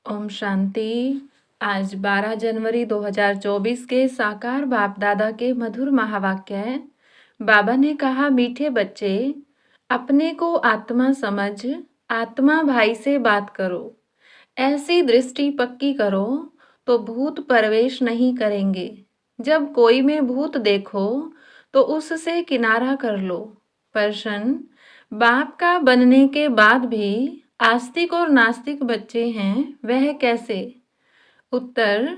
ओम शांति। आज 12 जनवरी 2024 के साकार बाप दादा के मधुर महावाक्य है। बाबा ने कहा, मीठे बच्चे, अपने को आत्मा समझ आत्मा भाई से बात करो। ऐसी दृष्टि पक्की करो तो भूत प्रवेश नहीं करेंगे। जब कोई में भूत देखो तो उससे किनारा कर लो। प्रश्न, बाप का बनने के बाद भी आस्तिक और नास्तिक बच्चे हैं, वह कैसे? उत्तर,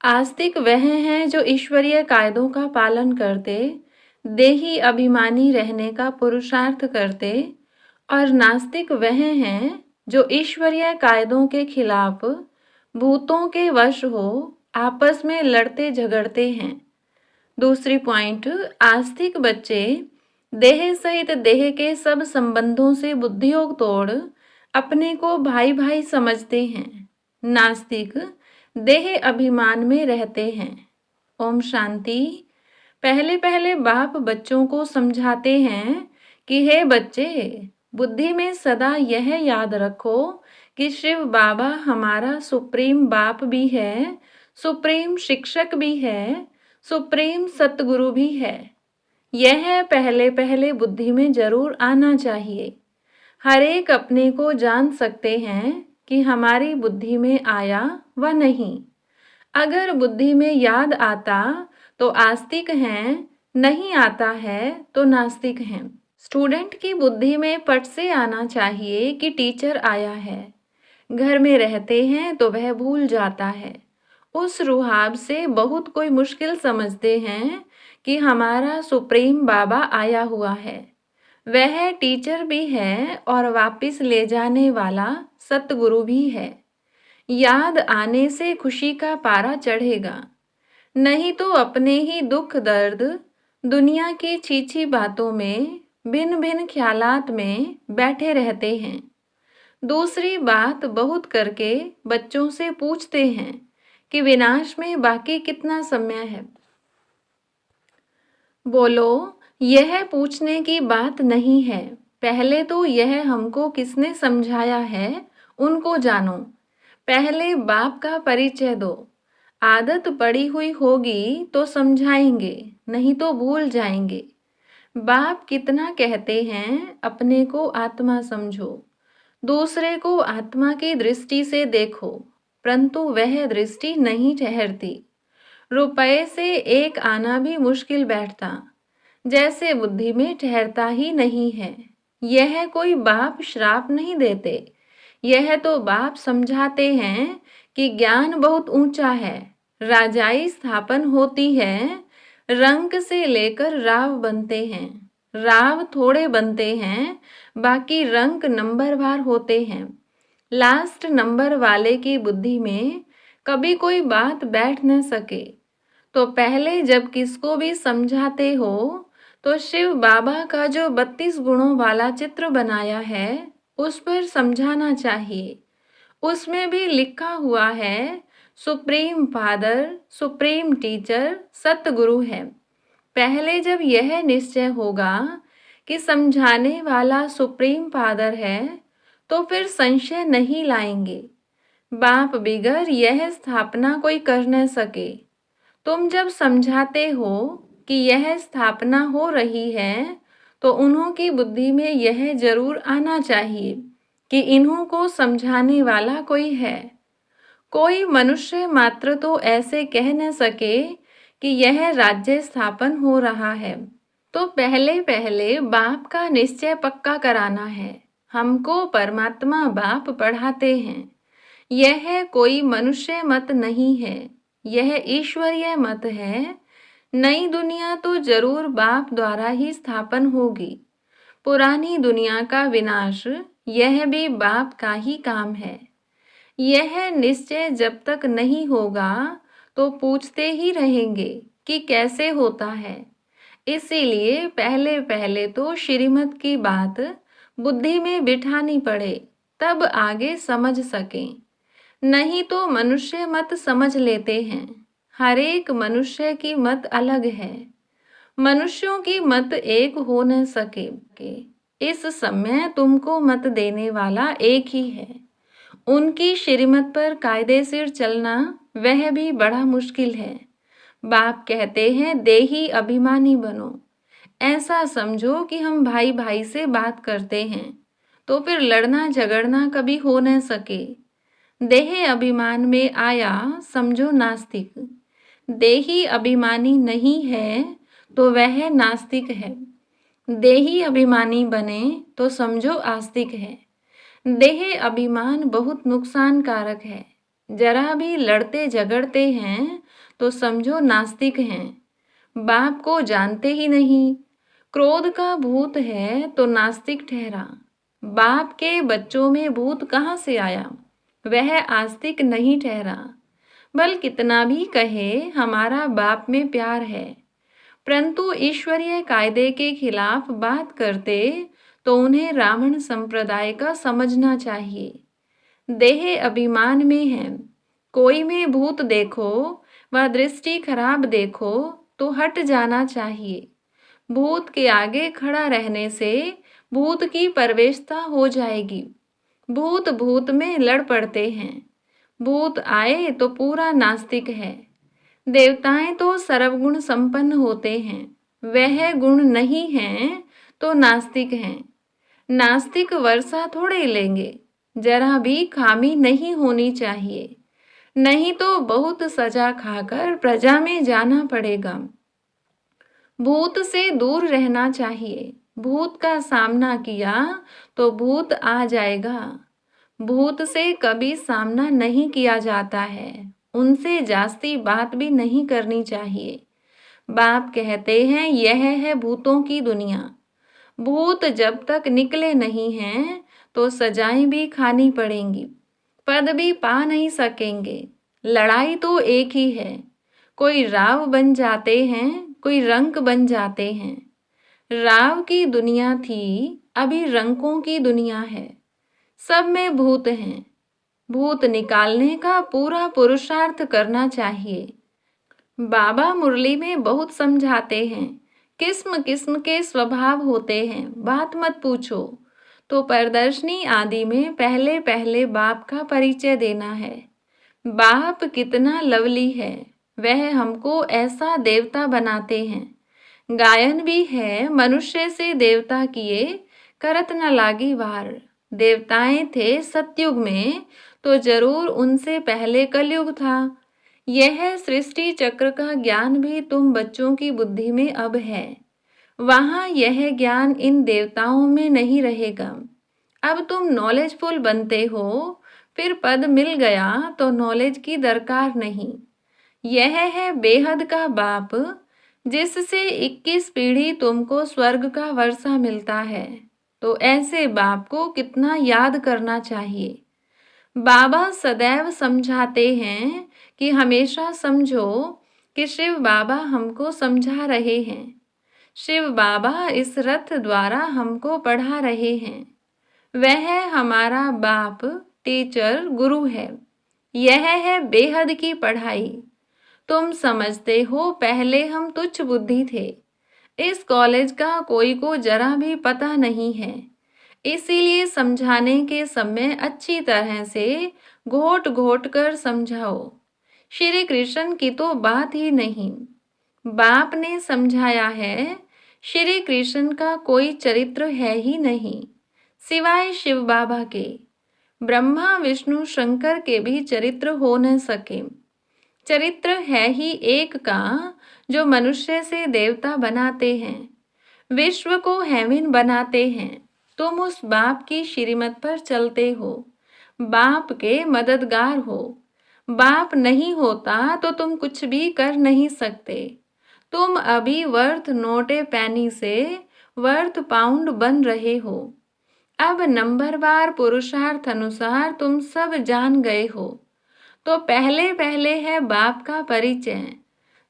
आस्तिक वह हैं जो ईश्वरीय कायदों का पालन करते, देही अभिमानी रहने का पुरुषार्थ करते, और नास्तिक वह हैं जो ईश्वरीय कायदों के खिलाफ भूतों के वश हो आपस में लड़ते झगड़ते हैं। दूसरी पॉइंट, आस्तिक बच्चे देह सहित देह के सब संबंधों से बुद्धियोग तोड़ अपने को भाई भाई समझते हैं। नास्तिक देह अभिमान में रहते हैं। ओम शांति। पहले पहले बाप बच्चों को समझाते हैं कि हे बच्चे, बुद्धि में सदा यह याद रखो कि शिव बाबा हमारा सुप्रीम बाप भी है, सुप्रीम शिक्षक भी है, सुप्रीम सतगुरु भी है। यह पहले पहले बुद्धि में जरूर आना चाहिए। हर एक अपने को जान सकते हैं कि हमारी बुद्धि में आया व नहीं। अगर बुद्धि में याद आता तो आस्तिक हैं, नहीं आता है तो नास्तिक हैं। स्टूडेंट की बुद्धि में पट से आना चाहिए कि टीचर आया है। घर में रहते हैं तो वह भूल जाता है। उस रुहाब से बहुत कोई मुश्किल समझते हैं कि हमारा सुप्रीम बाबा आया हुआ है। वह टीचर भी है और वापस ले जाने वाला सतगुरु भी है। याद आने से खुशी का पारा चढ़ेगा, नहीं तो अपने ही दुख दर्द, दुनिया की छीछी बातों में, भिन्न भिन्न ख्यालात में बैठे रहते हैं। दूसरी बात, बहुत करके बच्चों से पूछते हैं कि विनाश में बाकी कितना समय है। बोलो, यह पूछने की बात नहीं है। पहले तो यह हमको किसने समझाया है उनको जानो। पहले बाप का परिचय दो। आदत पड़ी हुई होगी तो समझाएंगे, नहीं तो भूल जाएंगे। बाप कितना कहते हैं, अपने को आत्मा समझो, दूसरे को आत्मा की दृष्टि से देखो, परंतु वह दृष्टि नहीं ठहरती। रुपए से एक आना भी मुश्किल बैठता, जैसे बुद्धि में ठहरता ही नहीं है। यह कोई बाप श्राप नहीं देते, यह तो बाप समझाते हैं कि ज्ञान बहुत ऊंचा है। राजाई स्थापन होती है, रंक से लेकर राव बनते हैं। राव थोड़े बनते हैं, बाकी रंक नंबरवार होते हैं। लास्ट नंबर वाले की बुद्धि में कभी कोई बात बैठ न सके तो पहले जब किसको भी समझाते हो तो शिव बाबा का जो 32 गुणों वाला चित्र बनाया है उस पर समझाना चाहिए। उसमें भी लिखा हुआ है, सुप्रीम फादर, सुप्रीम टीचर, सतगुरु है। पहले जब यह निश्चय होगा कि समझाने वाला सुप्रीम फादर है तो फिर संशय नहीं लाएंगे। बाप बिगर यह स्थापना कोई कर न सके। तुम जब समझाते हो कि यह स्थापना हो रही है तो उन्हों की बुद्धि में यह जरूर आना चाहिए कि इन्हों को समझाने वाला कोई है। कोई मनुष्य मात्र तो ऐसे कह न सके कि यह राज्य स्थापन हो रहा है। तो पहले पहले बाप का निश्चय पक्का कराना है। हमको परमात्मा बाप पढ़ाते हैं। यह कोई मनुष्य मत नहीं है, यह ईश्वरीय मत है। नई दुनिया तो जरूर बाप द्वारा ही स्थापन होगी। पुरानी दुनिया का विनाश यह भी बाप का ही काम है। यह निश्चय जब तक नहीं होगा तो पूछते ही रहेंगे कि कैसे होता है। इसीलिए पहले पहले तो श्रीमत की बात बुद्धि में बिठानी पड़े, तब आगे समझ सकें। नहीं तो मनुष्य मत समझ लेते हैं। हर एक मनुष्य की मत अलग है। मनुष्यों की मत एक हो न सके। इस समय तुमको मत देने वाला एक ही है। उनकी श्रीमत पर कायदेशीर चलना वह भी बड़ा मुश्किल है। बाप कहते हैं देही अभिमानी बनो। ऐसा समझो कि हम भाई भाई से बात करते हैं, तो फिर लड़ना झगड़ना कभी हो न सके। देह अभिमान में आया समझो नास्तिक। देही अभिमानी नहीं है तो वह नास्तिक है। देही अभिमानी बने तो समझो आस्तिक है। देह अभिमान बहुत नुकसानकारक है। जरा भी लड़ते झगड़ते हैं तो समझो नास्तिक हैं। बाप को जानते ही नहीं। क्रोध का भूत है तो नास्तिक ठहरा। बाप के बच्चों में भूत कहाँ से आया? वह आस्तिक नहीं ठहरा। बल कितना भी कहे हमारा बाप में प्यार है, परंतु ईश्वरीय कायदे के खिलाफ बात करते तो उन्हें रावण संप्रदाय का समझना चाहिए। देह अभिमान में है। कोई में भूत देखो व दृष्टि खराब देखो तो हट जाना चाहिए। भूत के आगे खड़ा रहने से भूत की प्रवेशता हो जाएगी। भूत भूत में लड़ पड़ते हैं। भूत आए तो पूरा नास्तिक है। देवताएं तो सर्वगुण संपन्न होते हैं, वह गुण नहीं हैं तो नास्तिक हैं। नास्तिक वर्षा थोड़े लेंगे, जरा भी खामी नहीं होनी चाहिए, नहीं तो बहुत सजा खाकर प्रजा में जाना पड़ेगा। भूत से दूर रहना चाहिए। भूत का सामना किया तो भूत आ जाएगा। भूत से कभी सामना नहीं किया जाता है, उनसे जास्ती बात भी नहीं करनी चाहिए। बाप कहते हैं यह है भूतों की दुनिया। भूत जब तक निकले नहीं हैं तो सजाएं भी खानी पड़ेंगी, पद भी पा नहीं सकेंगे। लड़ाई तो एक ही है। कोई राव बन जाते हैं, कोई रंक बन जाते हैं। राव की दुनिया थी, अभी रंकों की दुनिया है। सब में भूत हैं। भूत निकालने का पूरा पुरुषार्थ करना चाहिए। बाबा मुरली में बहुत समझाते हैं, किस्म किस्म के स्वभाव होते हैं, बात मत पूछो। तो प्रदर्शनी आदि में पहले पहले बाप का परिचय देना है। बाप कितना लवली है, वह हमको ऐसा देवता बनाते हैं। गायन भी है, मनुष्य से देवता किए करत न लागी वार। देवताएं थे सतयुग में तो जरूर उनसे पहले कलयुग था। यह सृष्टि चक्र का ज्ञान भी तुम बच्चों की बुद्धि में अब है। वहां यह ज्ञान इन देवताओं में नहीं रहेगा। अब तुम नॉलेजफुल बनते हो, फिर पद मिल गया तो नॉलेज की दरकार नहीं। यह है बेहद का बाप, जिससे 21 पीढ़ी तुमको स्वर्ग का वर्षा मिलता है। तो ऐसे बाप को कितना याद करना चाहिए। बाबा सदैव समझाते हैं कि हमेशा समझो कि शिव बाबा हमको समझा रहे हैं। शिव बाबा इस रथ द्वारा हमको पढ़ा रहे हैं। वह हमारा बाप, टीचर, गुरु है। यह है बेहद की पढ़ाई। तुम समझते हो पहले हम तुच्छ बुद्धि थे। इस कॉलेज का कोई को जरा भी पता नहीं है, इसीलिए समझाने के समय अच्छी तरह से घोट घोट कर समझाओ। श्री कृष्ण की तो बात ही नहीं। बाप ने समझाया है, श्री कृष्ण का कोई चरित्र है ही नहीं सिवाय शिव बाबा के। ब्रह्मा विष्णु शंकर के भी चरित्र हो न सके। चरित्र है ही एक का, जो मनुष्य से देवता बनाते हैं, विश्व को हेमिन बनाते हैं। तुम उस बाप की श्रीमत पर चलते हो, बाप के मददगार हो। बाप नहीं होता तो तुम कुछ भी कर नहीं सकते। तुम अभी वर्थ नोटे पैनी से वर्थ पाउंड बन रहे हो। अब नंबरवार पुरुषार्थ अनुसार तुम सब जान गए हो। तो पहले पहले है बाप का परिचय।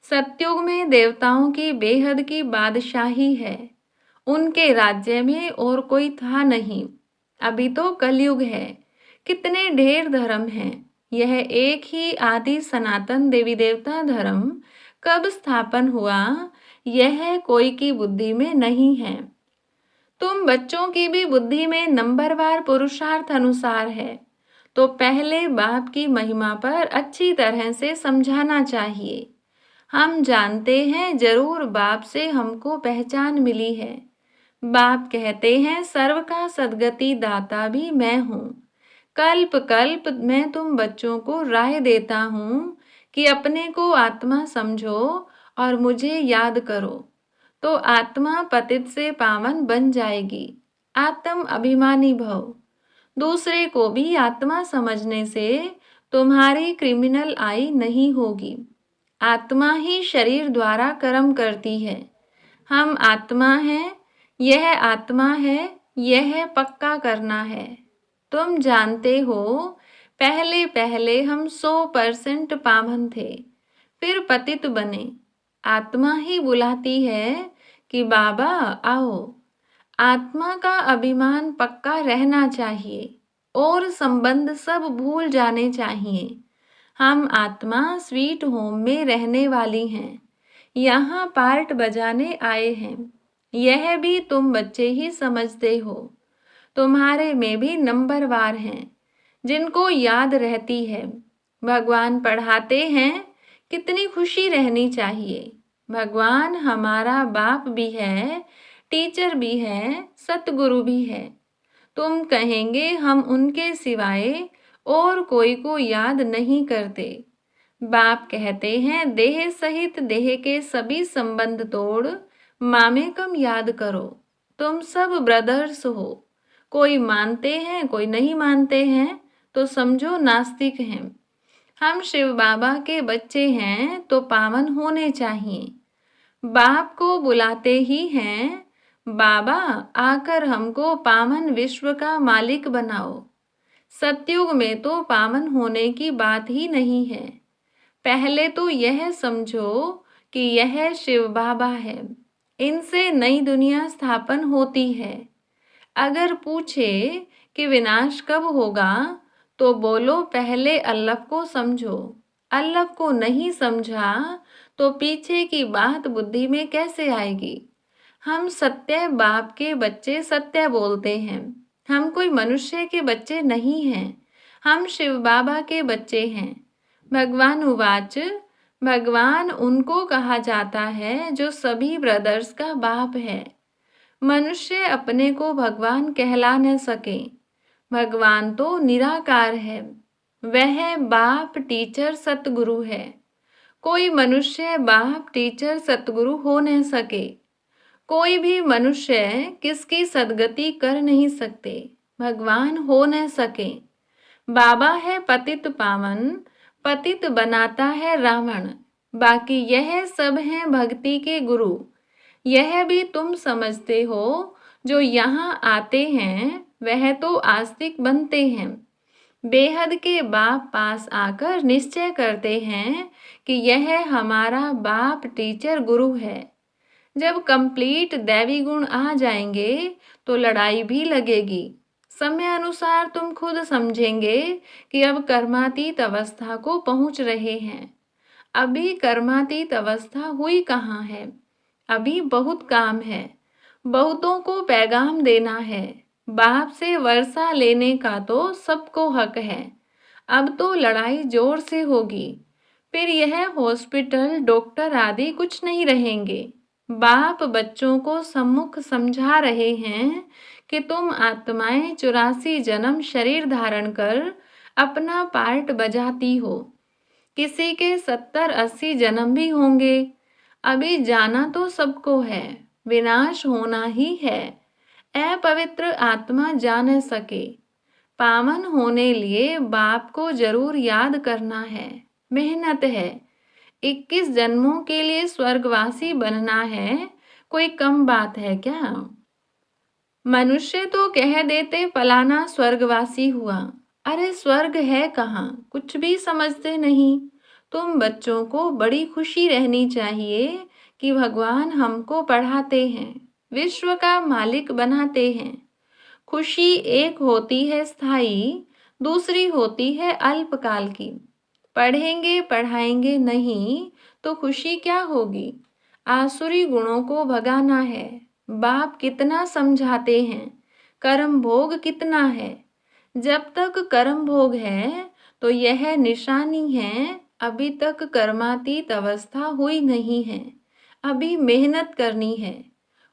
सतयुग में देवताओं की बेहद की बादशाही है। उनके राज्य में और कोई था नहीं। अभी तो कलयुग है। कितने ढेर धर्म हैं। यह एक ही आदि सनातन देवी देवता धर्म कब स्थापन हुआ, यह कोई की बुद्धि में नहीं है। तुम बच्चों की भी बुद्धि में नंबरवार पुरुषार्थ अनुसार है। तो पहले बाप की महिमा पर अच्छी तरह से समझाना चाहिए। हम जानते हैं जरूर बाप से हमको पहचान मिली है। बाप कहते हैं सर्व का सद्गति दाता भी मैं हूँ। कल्प कल्प मैं तुम बच्चों को राय देता हूँ कि अपने को आत्मा समझो और मुझे याद करो, तो आत्मा पतित से पावन बन जाएगी। आत्म अभिमानी भव। दूसरे को भी आत्मा समझने से तुम्हारी क्रिमिनल आई नहीं होगी। आत्मा ही शरीर द्वारा कर्म करती है। हम आत्मा हैं, यह आत्मा है, यह पक्का करना है। तुम जानते हो पहले पहले हम 100% पावन थे, फिर पतित बने। आत्मा ही बुलाती है कि बाबा आओ। आत्मा का अभिमान पक्का रहना चाहिए और संबंध सब भूल जाने चाहिए। हम आत्मा स्वीट होम में रहने वाली हैं, यहाँ पार्ट बजाने आए हैं। यह भी तुम बच्चे ही समझते हो। तुम्हारे में भी नंबरवार हैं जिनको याद रहती है। भगवान पढ़ाते हैं, कितनी खुशी रहनी चाहिए। भगवान हमारा बाप भी है, टीचर भी है, सतगुरु भी है। तुम कहेंगे हम उनके सिवाय और कोई को याद नहीं करते। बाप कहते हैं देह सहित देह के सभी संबंध तोड़ मामेकम याद करो। तुम सब ब्रदर्स हो। कोई मानते हैं कोई नहीं मानते हैं तो समझो नास्तिक हैं। हम शिव बाबा के बच्चे हैं तो पावन होने चाहिए। बाप को बुलाते ही हैं, बाबा आकर हमको पावन विश्व का मालिक बनाओ। सतयुग में तो पावन होने की बात ही नहीं है। पहले तो यह समझो कि यह शिव बाबा है, इनसे नई दुनिया स्थापन होती है। अगर पूछे कि विनाश कब होगा तो बोलो पहले अल्लाह को समझो। अल्लाह को नहीं समझा तो पीछे की बात बुद्धि में कैसे आएगी। हम सत्य बाप के बच्चे सत्य बोलते हैं। हम कोई मनुष्य के बच्चे नहीं हैं, हम शिव बाबा के बच्चे हैं। भगवान उवाच, भगवान उनको कहा जाता है जो सभी ब्रदर्स का बाप है। मनुष्य अपने को भगवान कहला न सके। भगवान तो निराकार है, वह बाप टीचर सतगुरु है। कोई मनुष्य बाप टीचर सतगुरु हो न सके। कोई भी मनुष्य किसकी सदगति कर नहीं सकते, भगवान हो न सके। बाबा है पतित पावन, पतित बनाता है रावण। बाकी यह सब हैं भक्ति के गुरु। यह भी तुम समझते हो। जो यहाँ आते हैं वह तो आस्तिक बनते हैं। बेहद के बाप पास आकर निश्चय करते हैं कि यह हमारा बाप टीचर गुरु है। जब कंप्लीट दैवी गुण आ जाएंगे तो लड़ाई भी लगेगी। समय अनुसार तुम खुद समझेंगे कि अब कर्मातीत अवस्था को पहुंच रहे हैं। अभी कर्मातीत अवस्था हुई कहाँ है। अभी बहुत काम है। बहुतों को पैगाम देना है। बाप से वर्षा लेने का तो सबको हक है। अब तो लड़ाई जोर से होगी। फिर यह हॉस्पिटल डॉक्टर आदि कुछ नहीं रहेंगे। बाप बच्चों को सम्मुख समझा रहे हैं कि तुम आत्माएं 84 जन्म शरीर धारण कर अपना पार्ट बजाती हो। किसी के 70-80 जन्म भी होंगे। अभी जाना तो सबको है, विनाश होना ही है। अपवित्र आत्मा जा न सके। पावन होने लिए बाप को जरूर याद करना है। मेहनत है। 21 जन्मों के लिए स्वर्गवासी बनना है, कोई कम बात है क्या। मनुष्य तो कह देते फलाना स्वर्गवासी हुआ। अरे स्वर्ग है कहाँ, कुछ भी समझते नहीं। तुम बच्चों को बड़ी खुशी रहनी चाहिए कि भगवान हमको पढ़ाते हैं, विश्व का मालिक बनाते हैं। खुशी एक होती है स्थायी, दूसरी होती है अल्पकाल की। पढ़ेंगे पढ़ाएंगे नहीं तो खुशी क्या होगी। आसुरी गुणों को भगाना है। बाप कितना समझाते हैं, कर्म भोग कितना है। जब तक कर्म भोग है तो यह निशानी है, अभी तक कर्मातीत अवस्था हुई नहीं है, अभी मेहनत करनी है।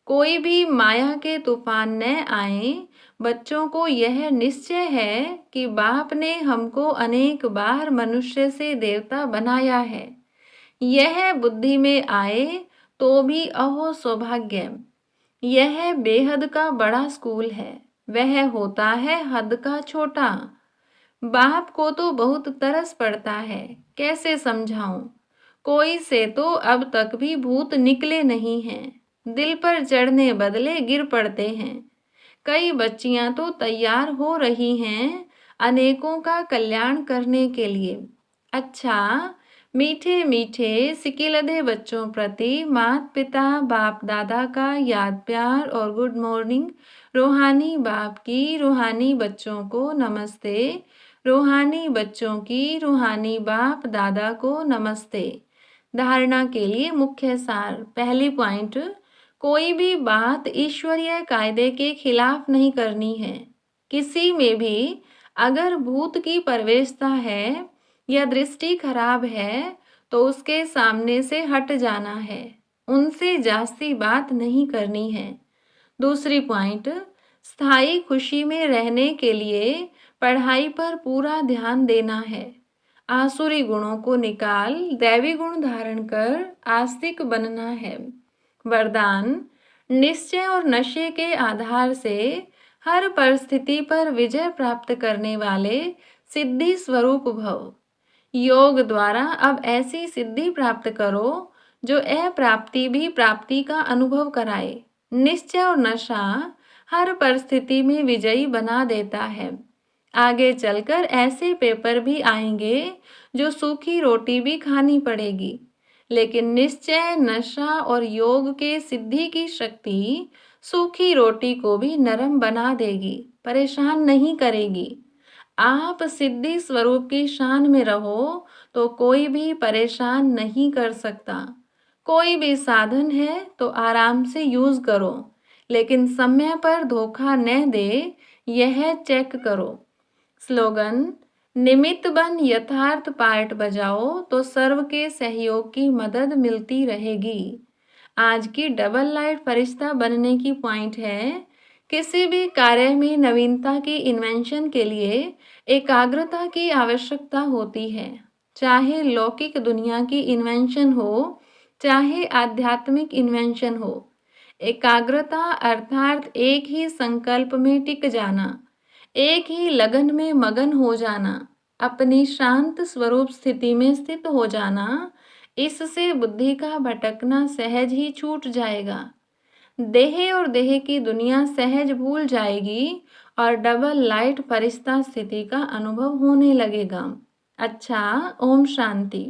कोई भी माया के तूफान न आए। बच्चों को यह निश्चय है कि बाप ने हमको अनेक बार मनुष्य से देवता बनाया है। यह बुद्धि में आए तो भी अहो सौभाग्य। यह बेहद का बड़ा स्कूल है, वह होता है हद का छोटा। बाप को तो बहुत तरस पड़ता है, कैसे समझाऊं। कोई से तो अब तक भी भूत निकले नहीं हैं। दिल पर चढ़ने बदले गिर पड़ते हैं। कई बच्चियां तो तैयार हो रही हैं अनेकों का कल्याण करने के लिए। अच्छा, मीठे मीठे सिकिलधे बच्चों प्रति माता पिता बाप दादा का याद प्यार और गुड मॉर्निंग। रूहानी बाप की रूहानी बच्चों को नमस्ते। रूहानी बच्चों की रूहानी बाप दादा को नमस्ते। धारणा के लिए मुख्य सार। पहली पॉइंट, कोई भी बात ईश्वरीय कायदे के खिलाफ नहीं करनी है। किसी में भी अगर भूत की प्रवेशता है या दृष्टि खराब है तो उसके सामने से हट जाना है, उनसे जास्ती बात नहीं करनी है। दूसरी पॉइंट, स्थायी खुशी में रहने के लिए पढ़ाई पर पूरा ध्यान देना है। आसुरी गुणों को निकाल दैवी गुण धारण कर आस्तिक बनना है। वरदान, निश्चय और नशे के आधार से हर परिस्थिति पर विजय प्राप्त करने वाले सिद्धि स्वरूप भव। योग द्वारा अब ऐसी सिद्धि प्राप्त करो जो अप्राप्ति भी प्राप्ति का अनुभव कराए। निश्चय और नशा हर परिस्थिति में विजयी बना देता है। आगे चलकर ऐसे पेपर भी आएंगे जो सूखी रोटी भी खानी पड़ेगी, लेकिन निश्चय, नशा और योग के सिद्धि की शक्ति सूखी रोटी को भी नरम बना देगी, परेशान नहीं करेगी। आप सिद्धि स्वरूप की शान में रहो तो कोई भी परेशान नहीं कर सकता। कोई भी साधन है तो आराम से यूज करो, लेकिन समय पर धोखा न दे, यह चेक करो। स्लोगन, निमित्त बन यथार्थ पार्ट बजाओ तो सर्व के सहयोग की मदद मिलती रहेगी। आज की डबल लाइट फरिश्ता बनने की पॉइंट है, किसी भी कार्य में नवीनता की इन्वेंशन के लिए एकाग्रता की आवश्यकता होती है। चाहे लौकिक दुनिया की इन्वेंशन हो, चाहे आध्यात्मिक इन्वेंशन हो। एकाग्रता अर्थात एक ही संकल्प में टिक जाना, एक ही लगन में मगन हो जाना, अपनी शांत स्वरूप स्थिति में स्थित हो जाना। इससे बुद्धि का भटकना सहज ही छूट जाएगा। देह और देह की दुनिया सहज भूल जाएगी और डबल लाइट फरिश्ता स्थिति का अनुभव होने लगेगा। अच्छा, ओम शांति।